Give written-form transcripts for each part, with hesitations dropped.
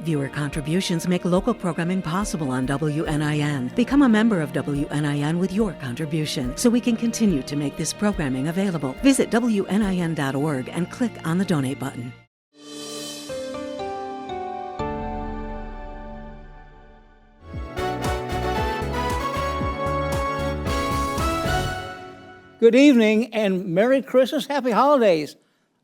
Viewer contributions make local programming possible on WNIN. Become a member of WNIN with your contribution so we can continue to make this programming available. Visit WNIN.org and click on the donate button. Good evening and Merry Christmas, Happy Holidays.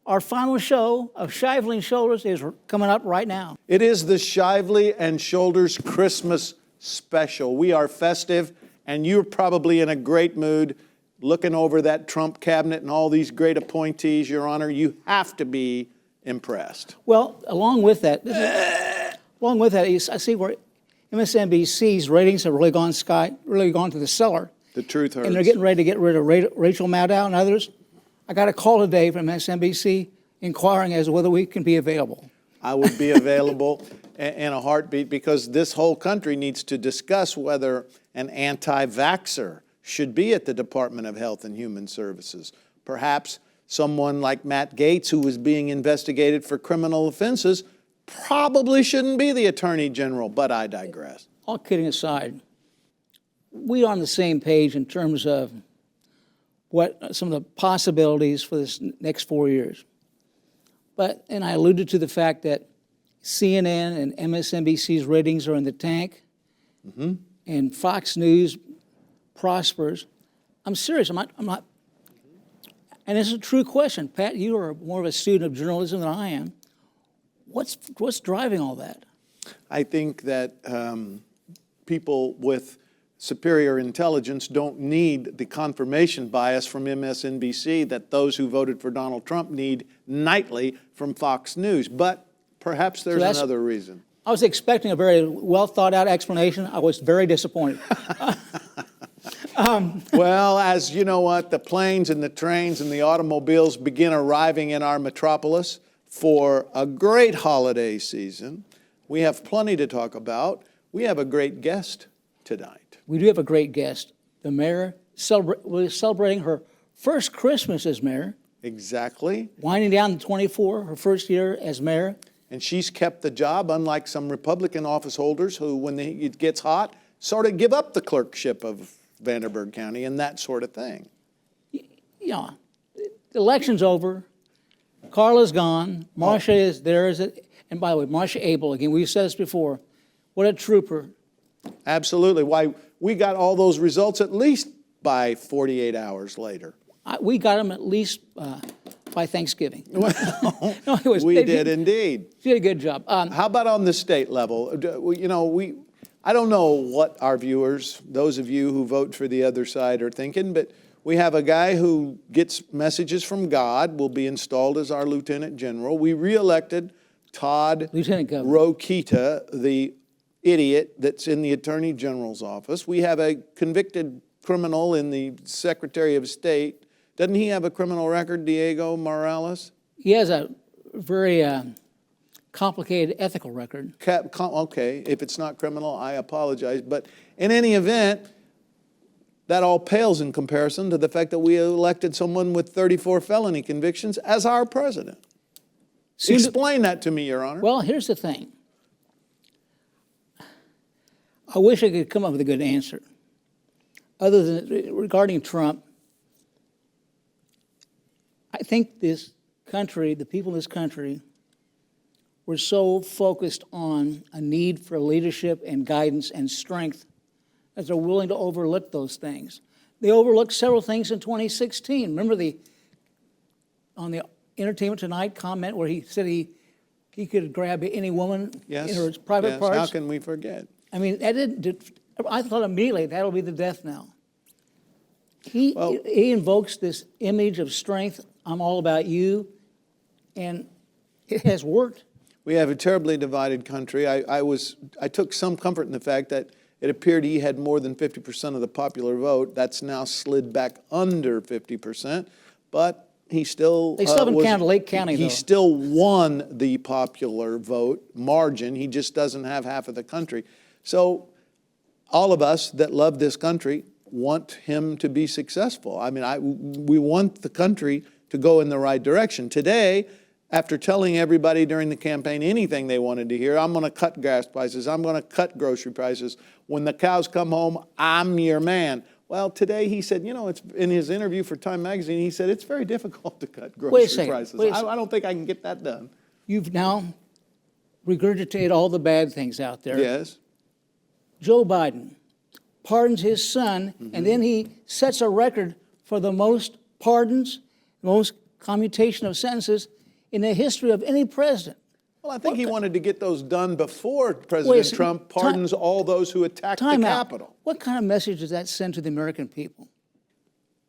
Our final show of Shively and Shoulders is coming up right now. It is the Shively and Shoulders Christmas special. We are festive, and you're probably in a great mood looking over that Trump cabinet and all these great appointees, Your Honor. You have to be impressed. Well, along with that, I see where MSNBC's ratings have really gone to the cellar. The truth hurts. And they're getting ready to get rid of Rachel Maddow and others. I got a call today from MSNBC inquiring as to whether we can be available. I would be available in a heartbeat, because this whole country needs to discuss whether an anti-vaxxer should be at the Department of Health and Human Services. Perhaps someone like Matt Gaetz, who was being investigated for criminal offenses, probably shouldn't be the Attorney General, but I digress. All kidding aside, we are on the same page in terms of what some of the possibilities for this next 4 years. And I alluded to the fact that CNN and MSNBC's ratings are in the tank, and Fox News prospers. I'm serious. I'm not. And it's a true question. Pat, you are more of a student of journalism than I am. What's driving all that? I think that people with superior intelligence don't need the confirmation bias from MSNBC that those who voted for Donald Trump need nightly from Fox News. But perhaps there's another reason. I was expecting a very well thought out explanation. I was very disappointed. Well, as you know what, the planes and the trains and the automobiles begin arriving in our metropolis for a great holiday season. We have plenty to talk about. We have a great guest tonight. We do have a great guest. The mayor was celebrating her first Christmas as mayor. Exactly. Winding down to 24, her first year as mayor. And she's kept the job, unlike some Republican office holders who, when it gets hot, sort of give up the clerkship of Vanderburgh County and that sort of thing. Yeah. The election's over. Carla's gone. Marcia is there. And by the way, Marcia Abel, again, we've said this before. What a trooper. Absolutely. Why, we got all those results at least by 48 hours later. We got them at least by Thanksgiving. Well, no, we did indeed. She did a good job. How about on the state level? You know, I don't know what our viewers, those of you who vote for the other side, are thinking, but we have a guy who gets messages from God, will be installed as our Lieutenant General. We reelected Todd Rokita, the idiot that's in the Attorney General's office. We have a convicted criminal in the Secretary of State. Doesn't he have a criminal record, Diego Morales? He has a very complicated ethical record. Okay, if it's not criminal, I apologize. But in any event, that all pales in comparison to the fact that we elected someone with 34 felony convictions as our president. Explain that to me, Your Honor. Well, here's the thing. I wish I could come up with a good answer. Other than regarding Trump, I think this country, the people in this country, were so focused on a need for leadership and guidance and strength that they're willing to overlook those things. They overlooked several things in 2016. Remember on the Entertainment Tonight comment where he said he could grab any woman in her private parts? How can we forget? I mean, I thought immediately that'll be the death knell. He invokes this image of strength. I'm all about you, and it has worked. We have a terribly divided country. I took some comfort in the fact that it appeared he had more than 50% of the popular vote. That's now slid back under 50%, but they still haven't counted Lake County. He still won the popular vote margin. He just doesn't have half of the country. So all of us that love this country want him to be successful. I mean, we want the country to go in the right direction. Today, after telling everybody during the campaign anything they wanted to hear, I'm going to cut gas prices, I'm going to cut grocery prices. When the cows come home, I'm your man. Well, today he said, it's in his interview for Time Magazine, he said it's very difficult to cut grocery prices. I don't think I can get that done. You've now regurgitated all the bad things out there. Yes. Joe Biden pardons his son, and then he sets a record for the most pardons, most commutation of sentences in the history of any president. Well, I think he wanted to get those done before President Trump pardons all those who attacked the Capitol. What kind of message does that send to the American people?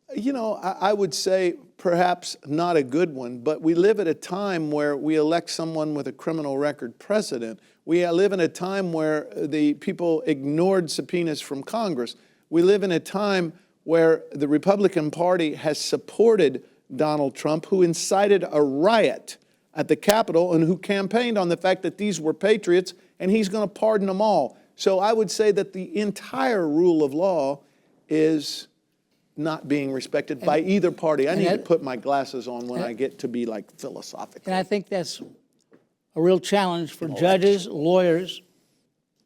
I would say perhaps not a good one, but we live at a time where we elect someone with a criminal record president. We live in a time where the people ignored subpoenas from Congress. We live in a time where the Republican Party has supported Donald Trump, who incited a riot at the Capitol and who campaigned on the fact that these were patriots and he's going to pardon them all. So I would say that the entire rule of law is not being respected by either party. I need to put my glasses on when I get to be like philosophical. And I think that's a real challenge for judges, lawyers,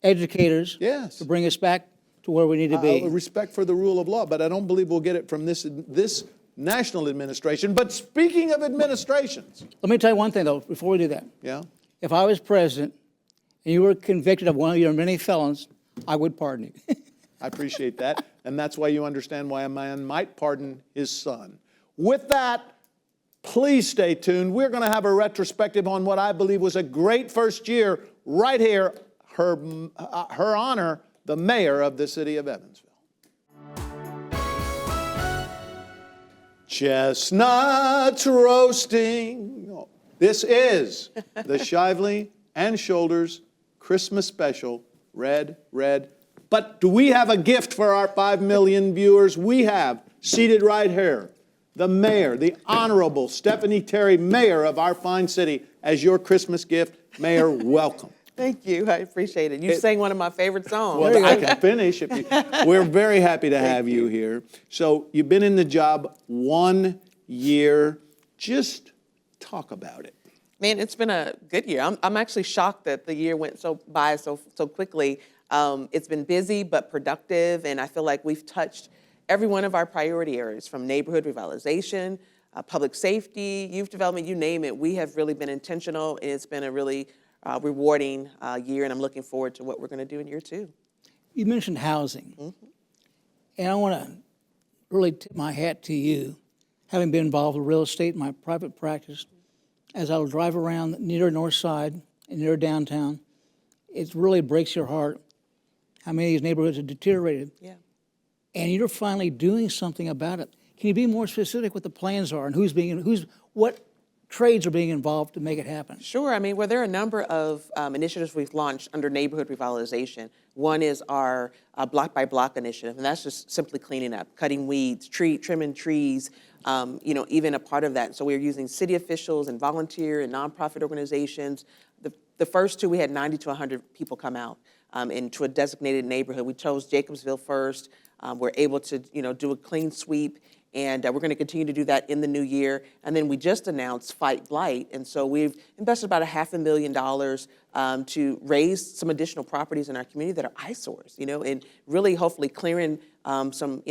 educators to bring us back to where we need to be. Respect for the rule of law, but I don't believe we'll get it from this national administration. But speaking of administrations. Let me tell you one thing, though, before we do that. Yeah. If I was president and you were convicted of one of your many felons, I would pardon you. I appreciate that. And that's why you understand why a man might pardon his son. With that, please stay tuned. We're going to have a retrospective on what I believe was a great first year right here. Her honor, the mayor of the city of Evansville. Chestnuts roasting. This is the Shively and Shoulders Christmas special, Red, Red. But do we have a gift for our 5 million viewers? We have, seated right here, the mayor, the Honorable Stephanie Terry, mayor of our fine city, as your Christmas gift. Mayor, welcome. Thank you. I appreciate it. You sang one of my favorite songs. Well, I can finish. We're very happy to have you here. So you've been in the job 1 year. Just talk about it. Man, it's been a good year. I'm actually shocked that the year went by so quickly. It's been busy but productive, and I feel like we've touched every one of our priority areas, from neighborhood revitalization, public safety, youth development, you name it. We have really been intentional, and it's been a really rewarding year, and I'm looking forward to what we're going to do in year 2. You mentioned housing, and I want to really tip my hat to you, having been involved with real estate in my private practice. As I drive around near North Side and near downtown, it really breaks your heart how many of these neighborhoods have deteriorated. Yeah. And you're finally doing something about it. Can you be more specific what the plans are and what trades are being involved to make it happen? Sure. I mean, there are a number of initiatives we've launched under neighborhood revitalization. One is our block by block initiative, and that's just simply cleaning up, cutting weeds, trimming trees, even a part of that. So we're using city officials and volunteer and nonprofit organizations. The first 2, we had 90 to 100 people come out into a designated neighborhood. We chose Jacobsville first. We're able to, do a clean sweep, and we're going to continue to do that in the new year. And then we just announced Fight Blight, and so we've invested about $500,000 to raise some additional properties in our community that are eyesores, and really hopefully clearing some,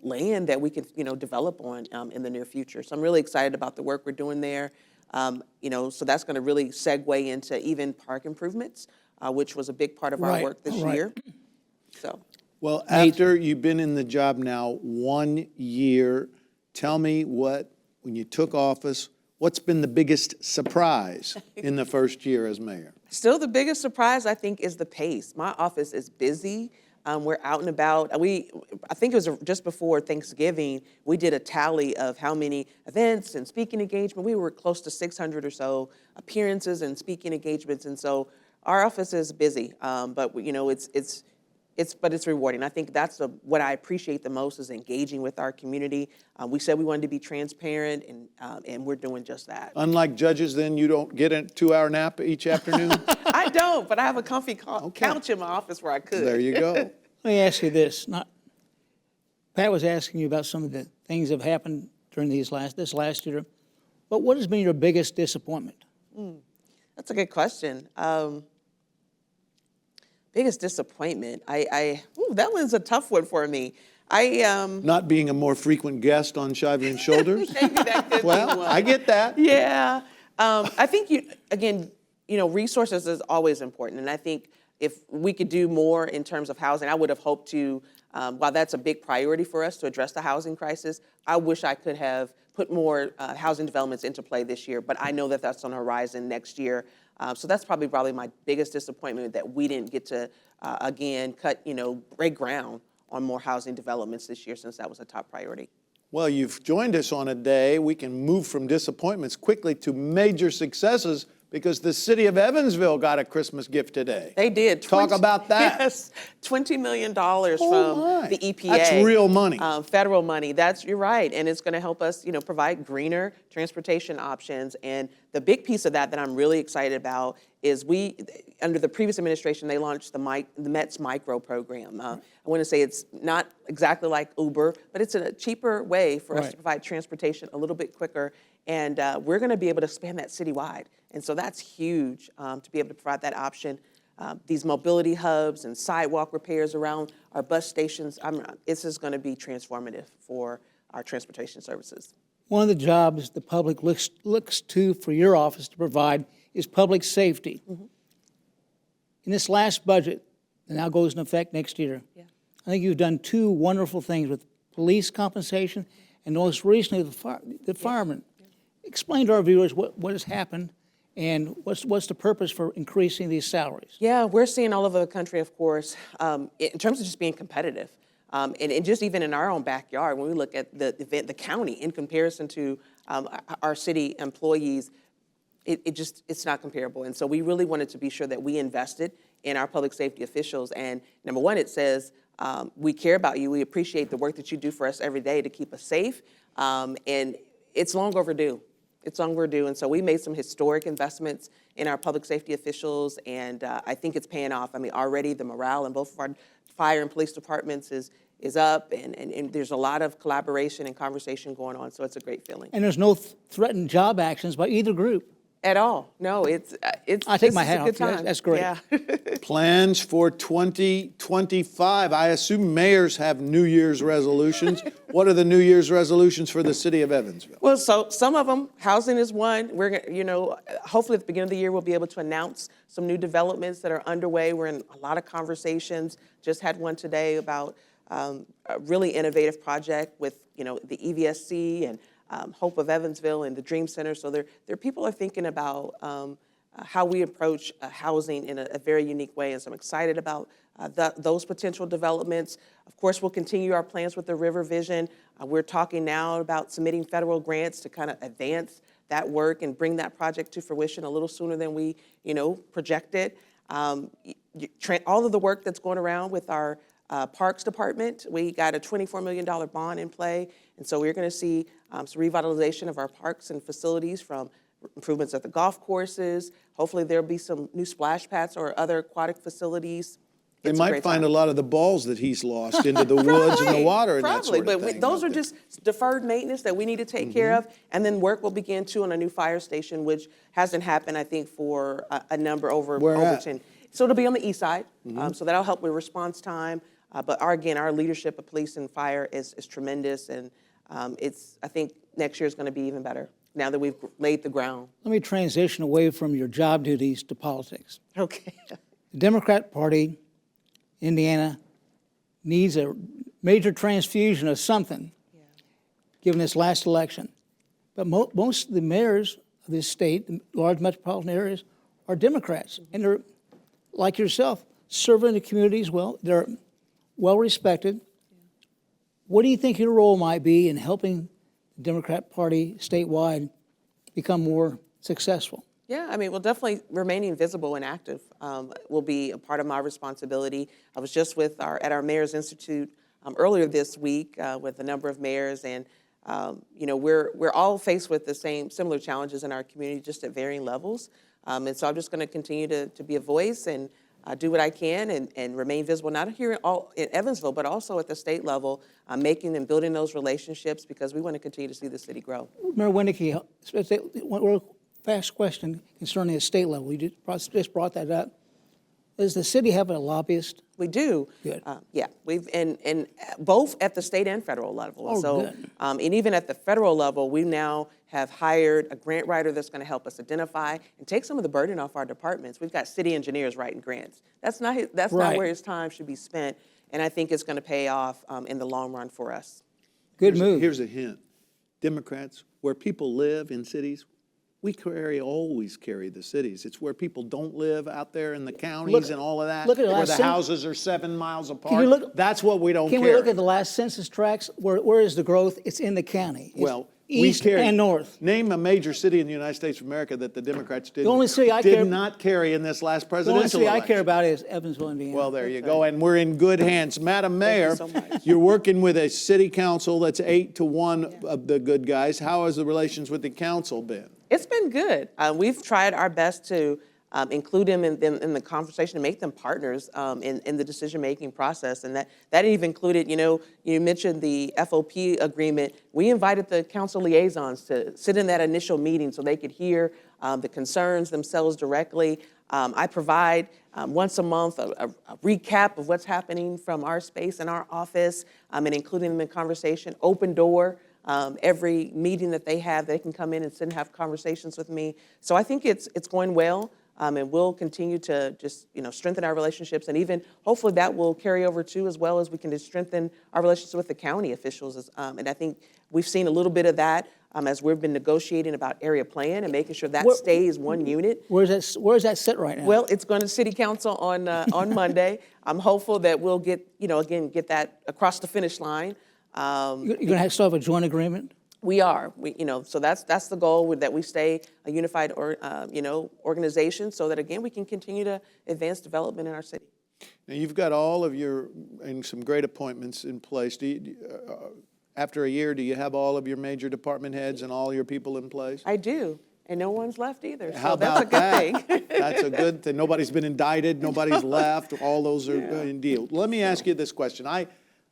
land that we can, develop on in the near future. So I'm really excited about the work we're doing there. So that's going to really segue into even park improvements, which was a big part of our work this year. So. Well, after you've been in the job now 1 year, tell me when you took office, what's been the biggest surprise in the first year as mayor? Still the biggest surprise, I think, is the pace. My office is busy. We're out and about. I think it was just before Thanksgiving, we did a tally of how many events and speaking engagement. We were close to 600 or so appearances and speaking engagements. And so our office is busy, but it's rewarding. I think that's what I appreciate the most is engaging with our community. We said we wanted to be transparent, and we're doing just that. Unlike judges, then, you don't get a 2-hour nap each afternoon? I don't, but I have a comfy couch in my office where I could. There you go. Let me ask you this. Pat was asking you about some of the things that have happened during this last year, but what has been your biggest disappointment? That's a good question. Biggest disappointment. That one's a tough one for me. Not being a more frequent guest on Shively and Shoulders? Maybe that could be Well, one. I get that. Yeah. I think resources is always important. And I think if we could do more in terms of housing, I would have hoped to, while that's a big priority for us to address the housing crisis, I wish I could have put more housing developments into play this year. But I know that that's on the horizon next year. So that's probably my biggest disappointment, that we didn't get to, again, break ground on more housing developments this year, since that was a top priority. Well, you've joined us on a day we can move from disappointments quickly to major successes, because the city of Evansville got a Christmas gift today. They did. Talk about that. Yes, $20 million Oh from my. the EPA. That's real money. Federal money. You're right. And it's going to help us, provide greener transportation options. And the big piece of that I'm really excited about is under the previous administration, they launched the METS Micro program. I want to say it's not exactly like Uber, but it's a cheaper way for us to provide transportation a little bit quicker. And we're going to be able to expand that citywide. And so that's huge, to be able to provide that option. These mobility hubs and sidewalk repairs around our bus stations, this is going to be transformative for our transportation services. One of the jobs the public looks to for your office to provide is public safety. In this last budget that now goes into effect next year, I think you've done two wonderful things with police compensation and most recently the firemen. Explain to our viewers what has happened and what's the purpose for increasing these salaries? Yeah, we're seeing all over the country, of course, in terms of just being competitive. And just even in our own backyard, when we look at the county in comparison to our city employees, it's not comparable. And so we really wanted to be sure that we invested in our public safety officials. And number one, it says, we care about you. We appreciate the work that you do for us every day to keep us safe. And it's long overdue. It's long overdue. And so we made some historic investments in our public safety officials, and I think it's paying off. I mean, already the morale in both of our fire and police departments is up, and there's a lot of collaboration and conversation going on, so it's a great feeling. And there's no threatened job actions by either group. At all. No, it's I take my hat a good off to you. time. That's great. Yeah. Plans for 2025. I assume mayors have New Year's resolutions. What are the New Year's resolutions for the city of Evansville? Well, so some of them, housing is one. We're, hopefully at the beginning of the year, we'll be able to announce some new developments that are underway. We're in a lot of conversations. Just had one today about a really innovative project with, the EVSC and Hope of Evansville and the Dream Center. So there people are thinking about how we approach housing in a very unique way. And so I'm excited about those potential developments. Of course, we'll continue our plans with the River Vision. We're talking now about submitting federal grants to kind of advance that work and bring that project to fruition a little sooner than we, projected. All of the work that's going around with our Parks Department, we got a $24 million bond in play. And so we're going to see some revitalization of our parks and facilities, from improvements at the golf courses. Hopefully there'll be some new splash pads or other aquatic facilities. They might find a lot of the balls that he's lost into the woods and the water and that sort of but thing. those are just deferred maintenance that we need to take care of. And then work will begin too on a new fire station, which hasn't happened, I think, for a number over Where at? 10. So it'll be on the east side. So that'll help with response time. But our leadership of police and fire is tremendous. And I think next year is going to be even better now that we've laid the ground. Let me transition away from your job duties to politics. Okay. The Democrat Party, Indiana, needs a major transfusion of something, given this last election. But most of the mayors of this state, the large metropolitan areas, are Democrats. And they're, like yourself, serving the communities well. They're well-respected. What do you think your role might be in helping the Democrat Party statewide become more successful? Yeah, well, definitely remaining visible and active will be a part of my responsibility. I was just at our Mayor's Institute earlier this week with a number of mayors, and we're all faced with the similar challenges in our community, just at varying levels. And so I'm just going to continue to be a voice and do what I can and remain visible, not here in Evansville, but also at the state level, making and building those relationships, because we want to continue to see the city grow. Mayor Winnicky, fast question concerning the state level. You just brought that up. Does the city have a lobbyist? We do. Good. Yeah, we've and both at the state and federal level. Oh, so, good. And even at the federal level, we now have hired a grant writer that's going to help us identify and take some of the burden off our departments. We've got city engineers writing grants. That's not Right. where his time should be spent, and I think it's going to pay off in the long run for us. Good move. Here's a hint. Democrats, where people live in cities, we always carry the cities. It's where people don't live out there in the counties and all of that, look at the where last the cen- houses are 7 miles apart. you look- That's what we don't Can carry. we look at the last census tracts? Where is the growth? It's in the county. It's Well, east we carry, and north. Name a major city in the United States of America that the Democrats did only city I care- not carry in this last The presidential only city I election. care about is Evansville, Indiana. Well, there you go, and we're in good hands. Madam Mayor, so much. you're working with a city council that's 8-1 of the good guys. How has the relations with the council been? It's been good. We've tried our best to include them in the conversation and make them partners in the decision-making process. And that even included, you mentioned the FOP agreement. We invited the council liaisons to sit in that initial meeting so they could hear the concerns themselves directly. I provide once a month a recap of what's happening from our space and our office and including them in conversation, open door. Every meeting that they have, they can come in and sit and have conversations with me. So I think it's going well, and we'll continue to just strengthen our relationships, and even hopefully that will carry over too, as well as we can just strengthen our relations with the county officials. And I think we've seen a little bit of that as we've been negotiating about area plan and making sure that stays one unit. Where's that sit right now? Well, it's going to City Council on Monday. I'm hopeful that we'll get get that across the finish line. You're going to still have a joint agreement? We are, so that's the goal, that we stay a unified organization, so that again we can continue to advance development in our city. Now, you've got all of and some great appointments in place. After a year, do you have all of your major department heads and all your people in place? I do, and no one's left either. How So that's a about good that? thing. That's a good thing. Nobody's been indicted, nobody's left, all those are in deal. Let me ask you this question.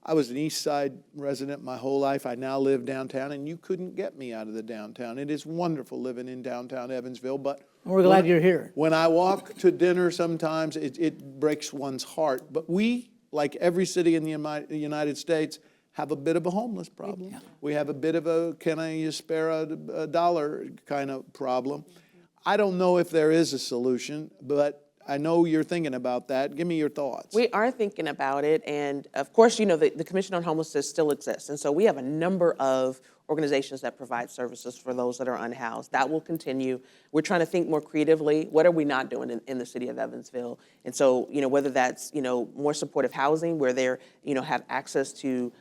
I was an East Side resident my whole life. I now live downtown, and you couldn't get me out of the downtown. It is wonderful living in downtown Evansville, but We're glad you're here. when I walk to dinner sometimes, it breaks one's heart. But we, like every city in the United States, have a bit of a homeless problem. We have a bit of a can I spare a dollar kind of problem. I don't know if there is a solution, but I know you're thinking about that. Give me your thoughts. We are thinking about it, and of course, the Commission on Homelessness still exists, and so we have a number of organizations that provide services for those that are unhoused. That will continue. We're trying to think more creatively. What are we not doing in the city of Evansville? And so, whether that's, more supportive housing where they're, have access to,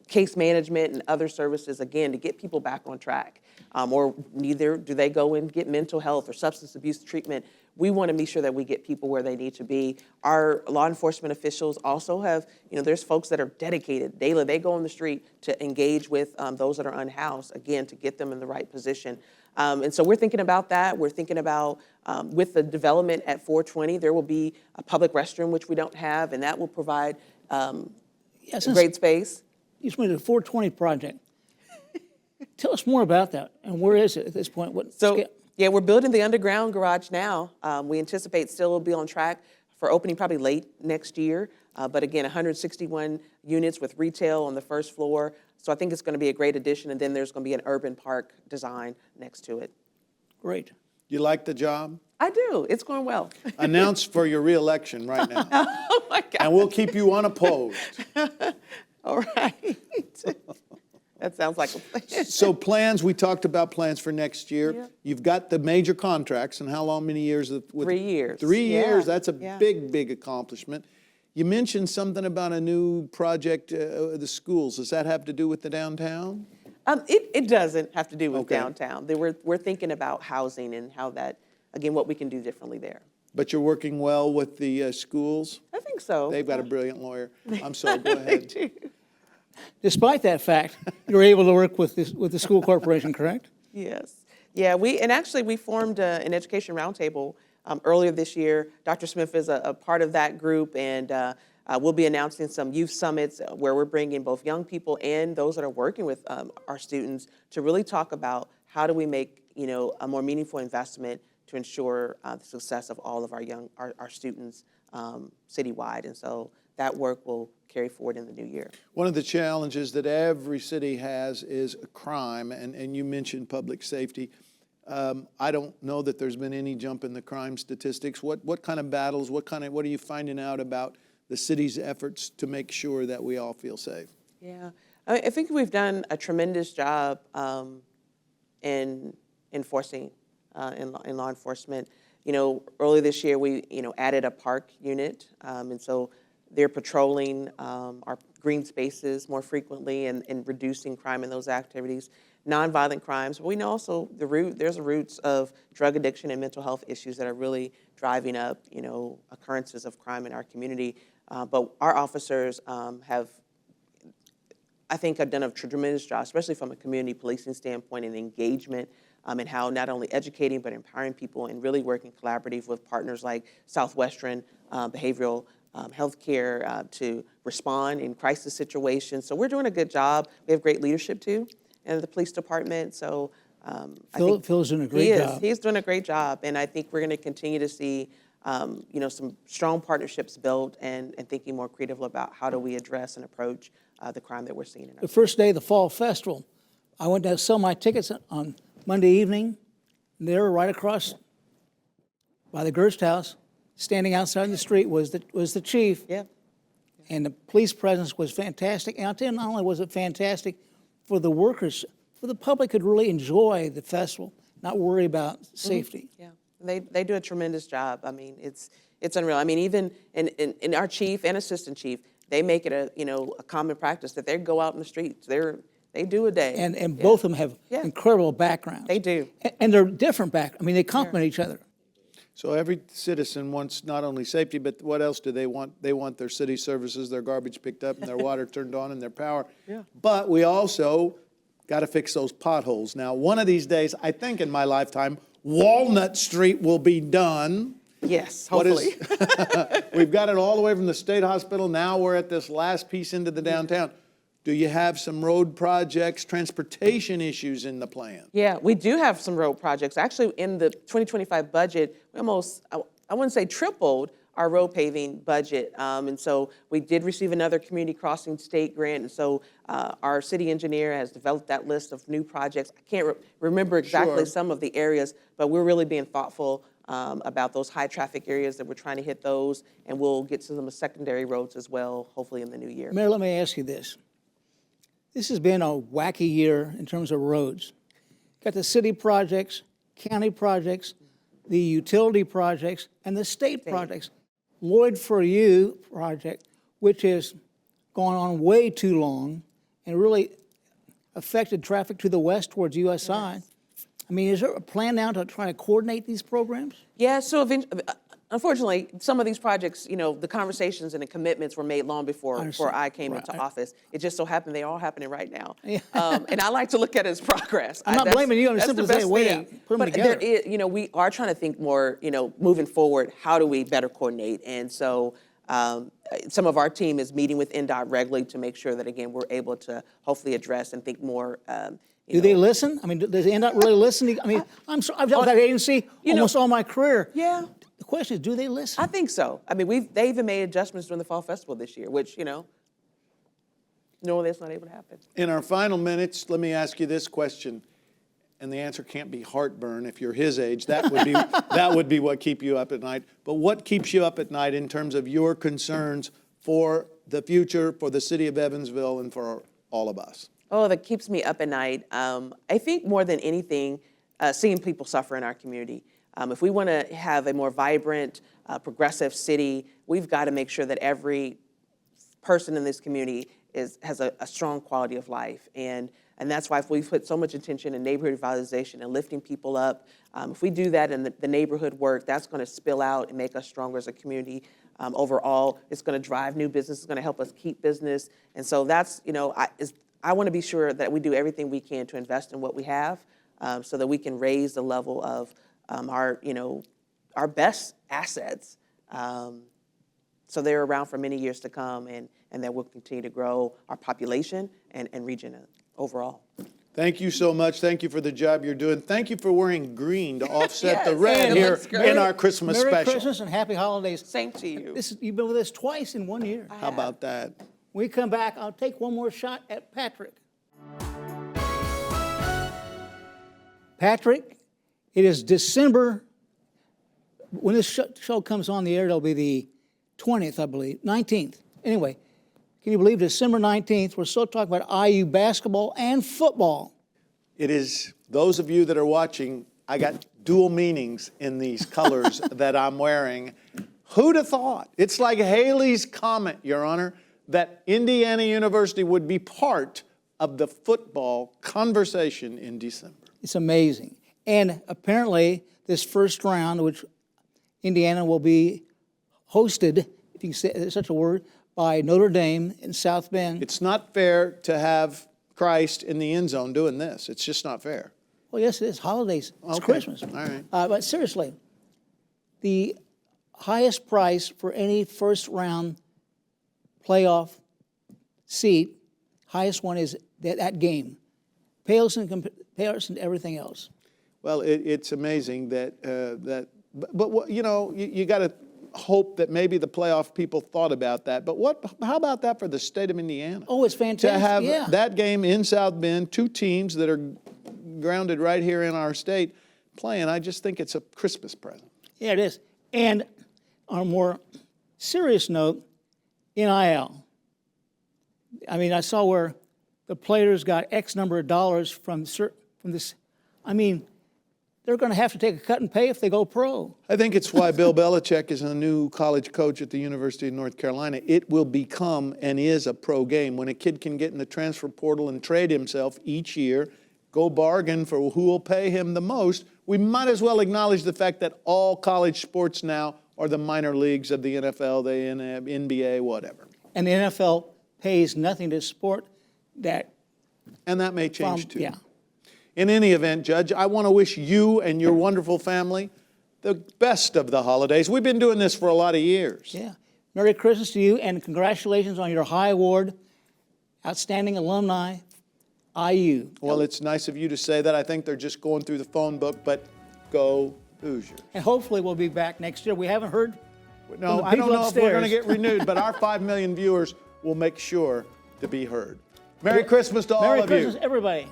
case management and other services, again, to get people back on track. Or neither do they go and get mental health or substance abuse treatment. We want to be sure that we get people where they need to be. Our law enforcement officials also have, there's folks that are dedicated daily. They go on the street to engage with those that are unhoused, again, to get them in the right position. And so we're thinking about that. We're thinking about, with the development at 420, there will be a public restroom, which we don't have, and that will provide great space. You just went to the 420 project. Tell us more about that, and where is it at this point? Yeah, we're building the underground garage now. We anticipate still will be on track for opening probably late next year. But again, 161 units with retail on the first floor. So I think it's going to be a great addition. And then there's going to be an urban park design next to it. Great. You like the job? I do. It's going well. Announce for your reelection right now. Oh, my God. And we'll keep you unopposed. All right. That sounds like a plan. So plans, we talked about plans for next year. Yeah. You've got the major contracts, and how long, many years? 3 years. 3 years, Yeah. that's a big, big accomplishment. You mentioned something about a new project, the schools. Does that have to do with the downtown? It doesn't have to do with Okay. downtown. We're thinking about housing and how that, again, what we can do differently there. But you're working well with the schools? I think so. They've got a brilliant lawyer. I'm sorry, go ahead. They do. Despite that fact, you're able to work with the school corporation, correct? Yes. Yeah, we formed an education roundtable earlier this year. Dr. Smith is a part of that group, and we'll be announcing some youth summits where we're bringing both young people and those that are working with our students to really talk about how do we make a more meaningful investment to ensure the success of all of our students citywide. And so that work will carry forward in the new year. One of the challenges that every city has is crime, and you mentioned public safety. I don't know that there's been any jump in the crime statistics. What kind of battles, what are you finding out about the city's efforts to make sure that we all feel safe? Yeah, I think we've done a tremendous job in enforcing, in law enforcement. Early this year we, added a park unit, and so they're patrolling our green spaces more frequently and reducing crime in those activities. Nonviolent crimes, but we know also there's roots of drug addiction and mental health issues that are really driving up, occurrences of crime in our community. But our officers have done a tremendous job, especially from a community policing standpoint and engagement, and how not only educating but empowering people and really working collaborative with partners like Southwestern Behavioral Healthcare to respond in crisis situations. So we're doing a good job. We have great leadership too in the police department. So Phil's doing a great job. He's doing a great job, and I think we're going to continue to see some strong partnerships built and thinking more creatively about how do we address and approach the crime that we're seeing in our The first day of the Fall Festival, I went to sell my tickets on Monday evening, and they were right across by the Gerst House. Standing outside in the street was the chief. Yeah. And the police presence was fantastic. And I'll tell you, not only was it fantastic for the workers, for the public could really enjoy the festival, not worry about safety. Yeah, they do a tremendous job. I mean, it's unreal. I mean, even in our chief and assistant chief, they make it a common practice that they go out in the streets. They do a day. And both of them have incredible backgrounds. They do. And they're different backgrounds. I mean, they complement each other. So every citizen wants not only safety, but what else do they want? They want their city services, their garbage picked up, and their water turned on, and their power. Yeah. But we also got to fix those potholes. Now, one of these days, I think in my lifetime, Walnut Street will be done. Yes, hopefully. We've got it all the way from the state hospital. Now we're at this last piece into the downtown. Do you have some road projects, transportation issues in the plan? Yeah, we do have some road projects. Actually, in the 2025 budget, we almost, I wouldn't say tripled our road paving budget. And so we did receive another community crossing state grant. And so our city engineer has developed that list of new projects. I can't remember exactly some of the areas, but we're really being thoughtful about those high traffic areas that we're trying to hit those. And we'll get to some secondary roads as well, hopefully in the new year. Mayor, let me ask you this. This has been a wacky year in terms of roads. Got the city projects, county projects, the utility projects, and the state projects. Lloyd for You project, which has gone on way too long and really affected traffic to the west towards USI. Yes. I mean, is there a plan now to try to coordinate these programs? Yeah, so unfortunately, some of these projects, the conversations and the commitments were made long before I came into office. It just so happened they're all happening right now. Yeah. And I like to look at it as progress. I'm not blaming you. I'm simply saying, wait, put them together. There we are trying to think more, moving forward, how do we better coordinate? And so some of our team is meeting with NDOT regularly to make sure that, again, we're able to hopefully address and think more. Do they listen? I mean, does NDOT really listen? I mean, I've dealt with that agency almost all my career. Yeah. The question is, do they listen? I think so. I mean, they even made adjustments during the Fall Festival this year, which, normally that's not able to happen. In our final minutes, let me ask you this question, and the answer can't be heartburn. If you're his age, that would be what keeps you up at night. But what keeps you up at night in terms of your concerns for the future, for the city of Evansville, and for all of us? Oh, that keeps me up at night. I think more than anything, seeing people suffer in our community. If we want to have a more vibrant, progressive city, we've got to make sure that every person in this community has a strong quality of life. And that's why we've put so much attention in neighborhood revitalization and lifting people up. If we do that in the neighborhood work, that's going to spill out and make us stronger as a community. Overall, it's going to drive new business. It's going to help us keep business. And so that's, I want to be sure that we do everything we can to invest in what we have so that we can raise the level of our best assets, so they're around for many years to come, and that we'll continue to grow our population and region overall. Thank you so much. Thank you for the job you're doing. Thank you for wearing green to offset the Yes, red it here looks great. in our Christmas Merry special. Christmas and happy holidays. Same to you. You've been with us twice in 1 year. How about that? When we come back, I'll take one more shot at Patrick. Patrick, it is December. When this show comes on the air, it'll be the 20th, I believe, 19th. Anyway, can you believe December 19th, we're still talking about IU basketball and football. It is, those of you that are watching, I got dual meanings in these colors that I'm wearing. Who'd have thought? It's like Haley's Comet, Your Honor, that Indiana University would be part of the football conversation in December. It's amazing. And apparently, this first round, which Indiana will be hosted, if you can say such a word, by Notre Dame in South Bend. It's not fair to have Christ in the end zone doing this. It's just not fair. Well, yes, it is. Holidays. It's Okay. Christmas. All right. But seriously, the highest price for any first round playoff seat, highest one is that game. Pales in comparison to everything else. Well, it's amazing that but what, you got to hope that maybe the playoff people thought about that. But how about that for the state of Indiana? Oh, it's fantastic. To have yeah. that game in South Bend, two teams that are grounded right here in our state playing, I just think it's a Christmas present. Yeah, it is. And on a more serious note, NIL. I mean, I saw where the players got X number of dollars from this. I mean, they're going to have to take a cut and pay if they go pro. I think it's why Bill Belichick is a new college coach at the University of North Carolina. It will become and is a pro game. When a kid can get in the transfer portal and trade himself each year, go bargain for who will pay him the most, we might as well acknowledge the fact that all college sports now are the minor leagues of the NFL, the NBA, whatever. And the NFL pays nothing to support that. And that may change too. Yeah. In any event, Judge, I want to wish you and your wonderful family the best of the holidays. We've been doing this for a lot of years. Yeah. Merry Christmas to you, and congratulations on your high award, Outstanding Alumni, IU. Well, it's nice of you to say that. I think they're just going through the phone book, but go Hoosiers. And hopefully we'll be back next year. We haven't heard No, I don't know if we're going to get renewed, but our 5 million viewers will make sure to be heard. Merry Christmas to all of you. Merry Christmas, everybody.